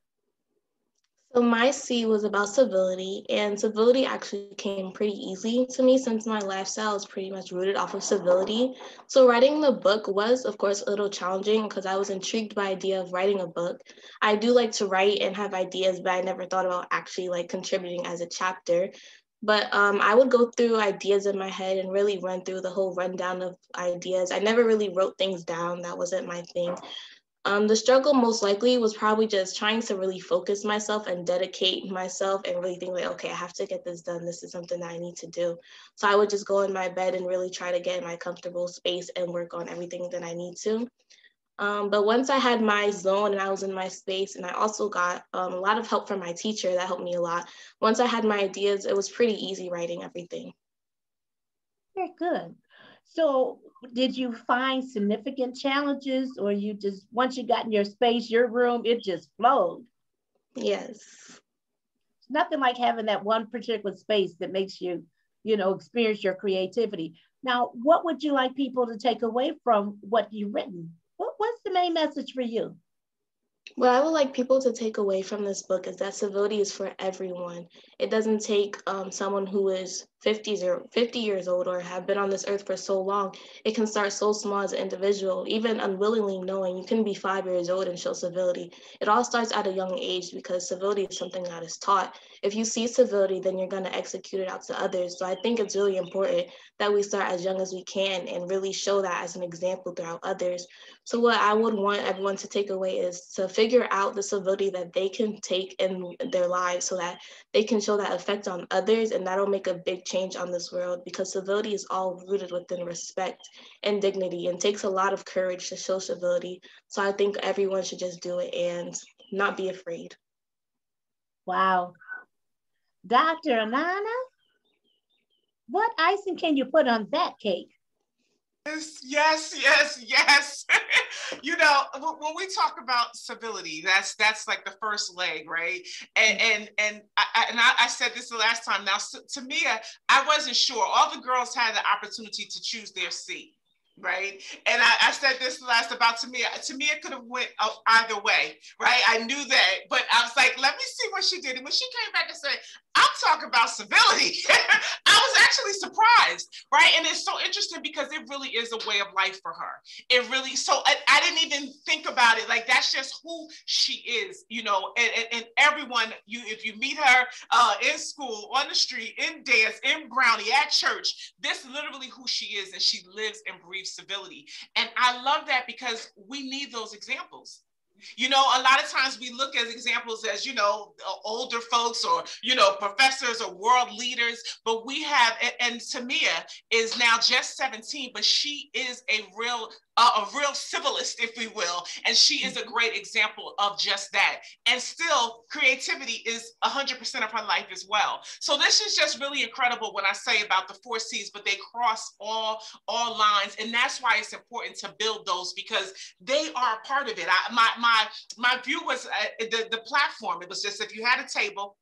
So my C was about civility, and civility actually came pretty easy to me since my lifestyle is pretty much rooted off of civility. So writing the book was, of course, a little challenging because I was intrigued by the idea of writing a book. I do like to write and have ideas, but I never thought about actually like contributing as a chapter. But I would go through ideas in my head and really run through the whole rundown of ideas. I never really wrote things down. That wasn't my thing. The struggle most likely was probably just trying to really focus myself and dedicate myself and really think like, okay, I have to get this done. This is something that I need to do. So I would just go in my bed and really try to get in my comfortable space and work on everything that I need to. But once I had my zone and I was in my space, and I also got a lot of help from my teacher that helped me a lot. Once I had my ideas, it was pretty easy writing everything. Very good. So did you find significant challenges, or you just, once you got in your space, your room, it just flowed? Yes. It's nothing like having that one particular space that makes you, experience your creativity. Now, what would you like people to take away from what you've written? What's the main message for you? What I would like people to take away from this book is that civility is for everyone. It doesn't take someone who is 50 years old or have been on this earth for so long. It can start so small as an individual, even unwillingly knowing you can be 5 years old and show civility. It all starts at a young age because civility is something that is taught. If you see civility, then you're going to execute it out to others. So I think it's really important that we start as young as we can and really show that as an example throughout others. So what I would want everyone to take away is to figure out the civility that they can take in their lives so that they can show that effect on others, and that'll make a big change on this world, because civility is all rooted within respect and dignity and takes a lot of courage to show civility. So I think everyone should just do it and not be afraid. Wow. Dr. Anana, what icing can you put on that cake? Yes. When we talk about civility, that's like the first leg, right? And I said this the last time. Now, Tamia, I wasn't sure. All the girls had the opportunity to choose their seat, right? And I said this last about Tamia. Tamia could have went either way, right? I knew that, but I was like, let me see what she did. And when she came back and said, I'm talking about civility, I was actually surprised, right? And it's so interesting because it really is a way of life for her. It really, so I didn't even think about it. Like, that's just who she is, and everyone, if you meet her in school, on the street, in dance, in Brownie, at church, this is literally who she is, and she lives and breathes civility. And I love that because we need those examples. A lot of times we look at examples as, older folks or, professors or world leaders, but we have, and Tamia is now just 17, but she is a real civilist, if we will. And she is a great example of just that. And still, creativity is 100% of her life as well. So this is just really incredible when I say about the 4C's, but they cross all lines. And that's why it's important to build those, because they are a part of it. My view was the platform. It was just, if you had a table,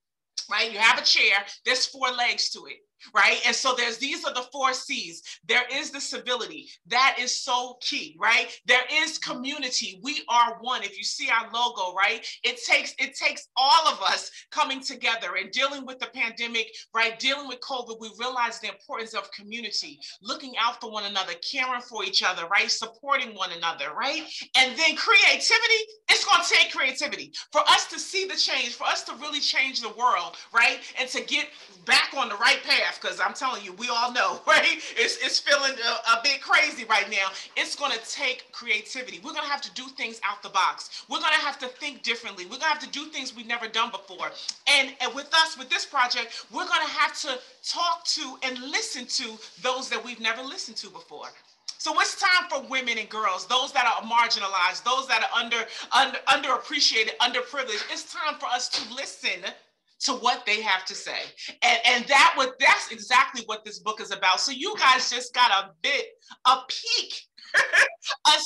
right, you have a chair, there's 4 legs to it. Right. And so these are the 4C's. There is the civility. That is so key, right? There is community. We are one. If you see our logo, right, it takes all of us coming together and dealing with the pandemic, right? Dealing with COVID, we realize the importance of community, looking out for one another, caring for each other, right? Supporting one another, right? And then creativity, it's going to take creativity for us to see the change, for us to really change the world, right? And to get back on the right path. laugh because I'm telling you, we all know, right? It's feeling a bit crazy right now. It's going to take creativity. We're going to have to do things out the box. We're going to have to think differently. We're going to have to do things we've never done before. And with us, with this project, we're going to have to talk to and listen to those that we've never listened to before. So it's time for women and girls, those that are marginalized, those that are underappreciated, underprivileged. It's time for us to listen to what they have to say. And that's exactly what this book is about. So you guys just got a peek, an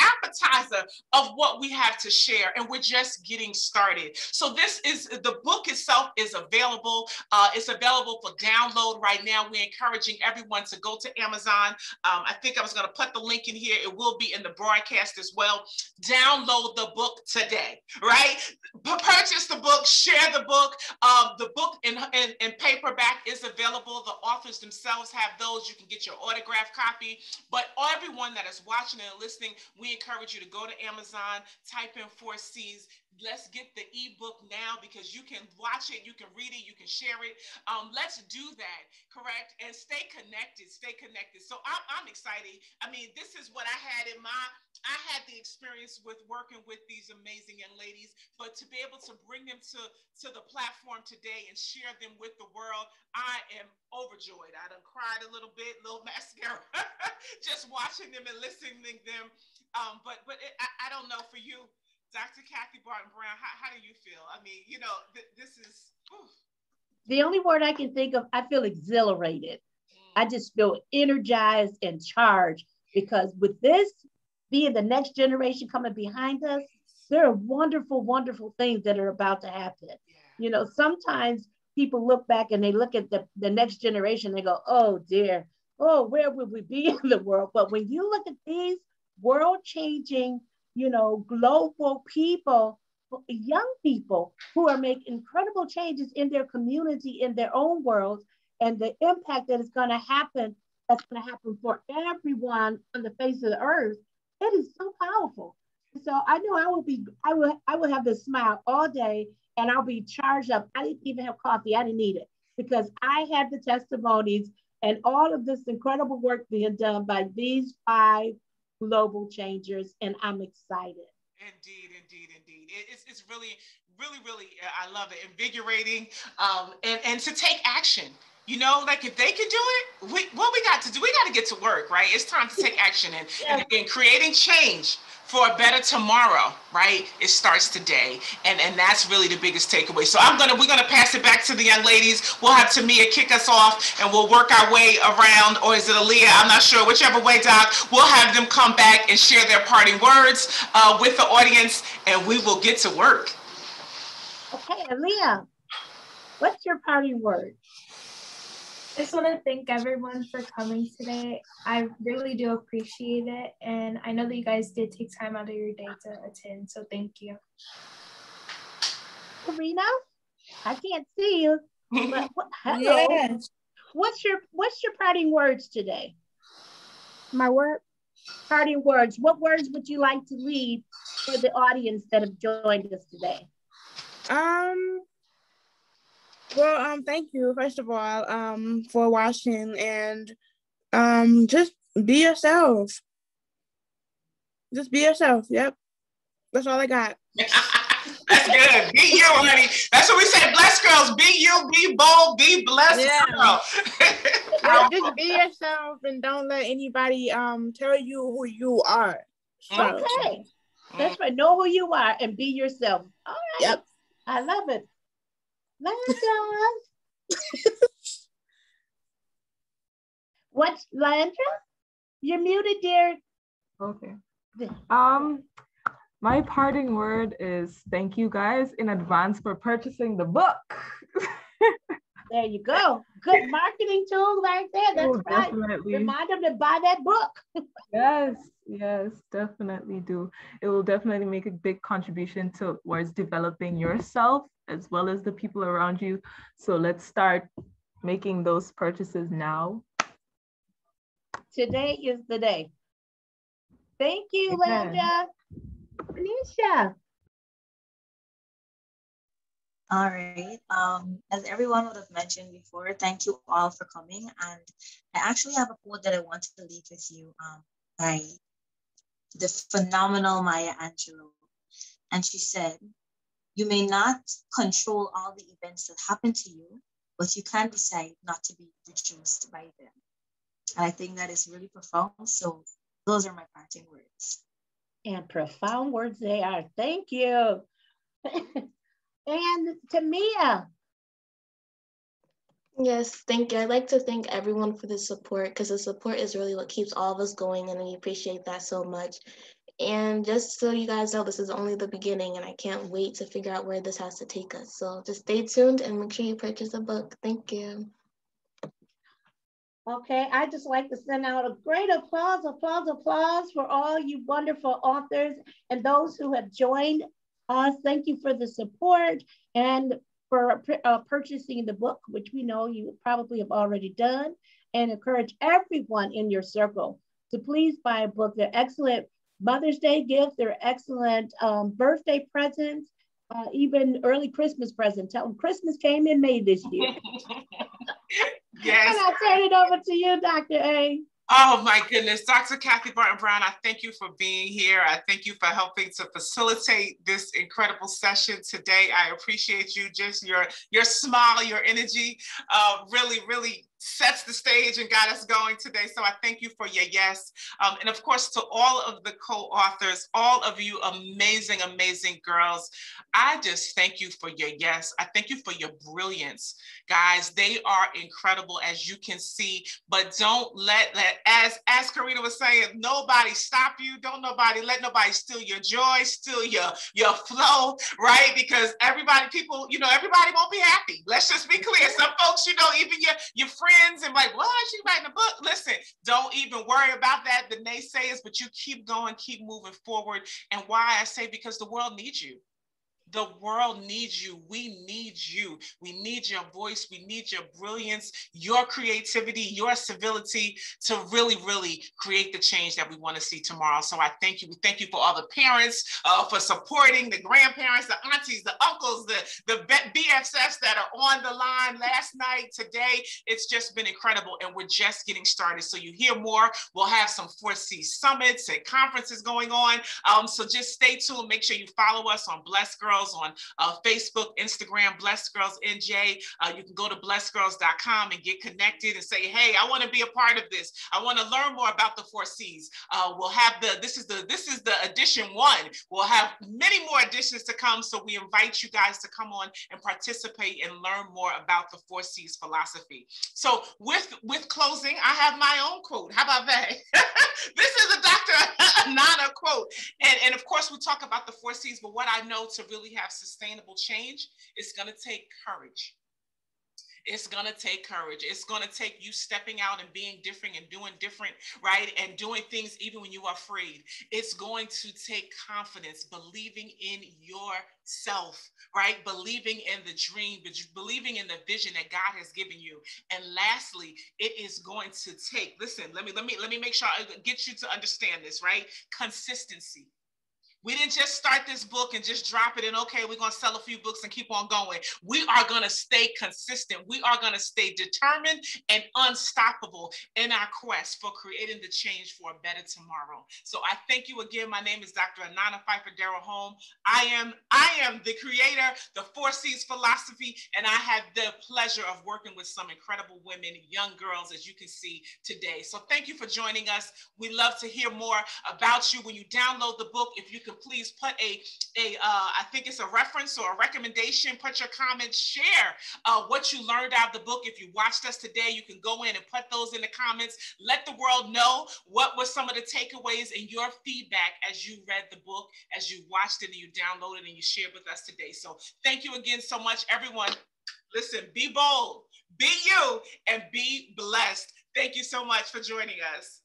appetizer of what we have to share, and we're just getting started. So the book itself is available. It's available for download right now. We're encouraging everyone to go to Amazon. I think I was going to put the link in here. It will be in the broadcast as well. Download the book today, right? Purchase the book, share the book. The book in paperback is available. The authors themselves have those. You can get your autographed copy. But everyone that is watching and listening, we encourage you to go to Amazon, type in 4C's. Let's get the ebook now because you can watch it, you can read it, you can share it. Let's do that, correct? And stay connected, stay connected. So I'm excited. I mean, this is what I had I had the experience with working with these amazing young ladies, but to be able to bring them to the platform today and share them with the world, I am overjoyed. I done cried a little bit, little mascara, just watching them and listening to them. I don't know for you, Dr. Kathy Barton-Brown, how do you feel? I mean, you know, this is... Oof. The only word I can think of, I feel exhilarated. I just feel energized and charged because with this being the next generation coming behind us, there are wonderful, wonderful things that are about to happen. Yeah. You know, sometimes people look back and they look at the next generation, they go, oh dear, oh, where would we be in the world? But when you look at these world-changing, you know, global people, young people who are making incredible changes in their community, in their own worlds, and the impact that is going to happen, that's going to happen for everyone on the face of the earth, it is so powerful. So I know I will have this smile all day and I'll be charged up. I didn't even have coffee. I didn't need it because I had the testimonies and all of this incredible work being done by these 5 global changers, and I'm excited. Indeed. It's really, really, really, I love it, invigorating, and to take action. You know, like if they can do it, what we got to do, we got to get to work, right? It's time to take action and creating change for a better tomorrow, right? It starts today. And that's really the biggest takeaway. So we're gonna pass it back to the young ladies. We'll have Tamia kick us off and we'll work our way around, or is it Aaliyah? I'm not sure, whichever way, Doc. We'll have them come back and share their parting words with the audience and we will get to work. Okay, Aaliyah, what's your parting word? I just want to thank everyone for coming today. I really do appreciate it. And I know that you guys did take time out of your day to attend. So thank you. Karina, I can't see you. But hello. Yes. What's your parting words today? My word? Parting words. What words would you like to leave for the audience that have joined us today? Well, thank you, first of all, for watching, and just be yourself. Just be yourself. Yep. That's all I got. That's good. Be you, honey. That's what we say. Blessed girls. Be you, be bold, be blessed. Yeah. Yeah, just be yourself and don't let anybody tell you who you are. So. Okay. That's right. Know who you are and be yourself. All right. Yep. I love it. Landra. What's Landra? You're muted, dear. Okay. My parting word is thank you guys in advance for purchasing the book. There you go. Good marketing tool right there. That's right. Definitely. Remind them to buy that book. Yes, definitely do. It will definitely make a big contribution towards developing yourself as well as the people around you. So let's start making those purchases now. Today is the day. Thank you, Landra. Anisha. All right. As everyone would have mentioned before, thank you all for coming. And I actually have a quote that I want to leave with you by the phenomenal Maya Angelou. And she said, "You may not control all the events that happen to you, but you can decide not to be reduced by them." And I think that is really profound. So those are my parting words. And profound words they are. Thank you. And Tamia. Yes, thank you. I'd like to thank everyone for the support because the support is really what keeps all of us going, and we appreciate that so much. And just so you guys know, this is only the beginning, and I can't wait to figure out where this has to take us. So just stay tuned and make sure you purchase the book. Thank you. Okay, I just like to send out a great applause, applause, applause for all you wonderful authors and those who have joined us. Thank you for the support and for purchasing the book, which we know you probably have already done, and encourage everyone in your circle to please buy a book. They're excellent Mother's Day gifts, they're excellent birthday presents, even early Christmas presents. Tell them Christmas came in May this year. Yes. And I'll turn it over to you, Dr. A. Oh my goodness, Dr. Kathy Barton-Brown, I thank you for being here. I thank you for helping to facilitate this incredible session today. I appreciate you, just your smile, your energy, really sets the stage and got us going today. So I thank you for your yes. And of course, to all of the co-authors, all of you amazing, amazing girls, I just thank you for your yes. I thank you for your brilliance. Guys, they are incredible, as you can see, but don't let that, as Karina was saying, nobody stop you. Don't let nobody steal your joy, steal your flow, right? Because everybody won't be happy. Let's just be clear. Some folks, even your friends and like, what? She writing a book? Listen, don't even worry about that, the naysayers, but you keep going, keep moving forward. And why I say, because the world needs you. The world needs you. We need you. We need your voice. We need your brilliance, your creativity, your civility to really create the change that we want to see tomorrow. So I thank you. We thank you for all the parents, for supporting, the grandparents, the aunties, the uncles, the BFFs that are on the line last night, today. It's just been incredible, and we're just getting started. So you hear more. We'll have some 4C's summits and conferences going on. So just stay tuned. Make sure you follow us on Blessed Girls on Facebook, Instagram, Blessed Girls NJ. You can go to blessedgirls.com and get connected and say, hey, I want to be a part of this. I want to learn more about the 4C's. We'll have this is the edition 1. We'll have many more editions to come. So we invite you guys to come on and participate and learn more about the 4C's philosophy. So with closing, I have my own quote. How about that? This is a Dr. Anana quote. And of course, we talk about the 4C's, but what I know to really have sustainable change, it's going to take courage. It's going to take courage. It's going to take you stepping out and being different and doing different, right? And doing things even when you are afraid. It's going to take confidence, believing in yourself, right? Believing in the dream, believing in the vision that God has given you. And lastly, it is going to take, listen, let me make sure I get you to understand this, right? Consistency. We didn't just start this book and just drop it and okay, we're going to sell a few books and keep on going. We are going to stay consistent. We are going to stay determined and unstoppable in our quest for creating the change for a better tomorrow. So I thank you again. My name is Dr. Anana Phifer-Derilhomme. I am the creator, the 4C's philosophy, and I have the pleasure of working with some incredible women, young girls, as you can see today. So thank you for joining us. We love to hear more about you. When you download the book, if you could please put I think it's a reference or a recommendation, put your comments, share what you learned out of the book. If you watched us today, you can go in and put those in the comments. Let the world know what were some of the takeaways and your feedback as you read the book, as you watched it and you downloaded and you shared with us today. So thank you again so much, everyone. Listen, be bold, be you, and be blessed. Thank you so much for joining us.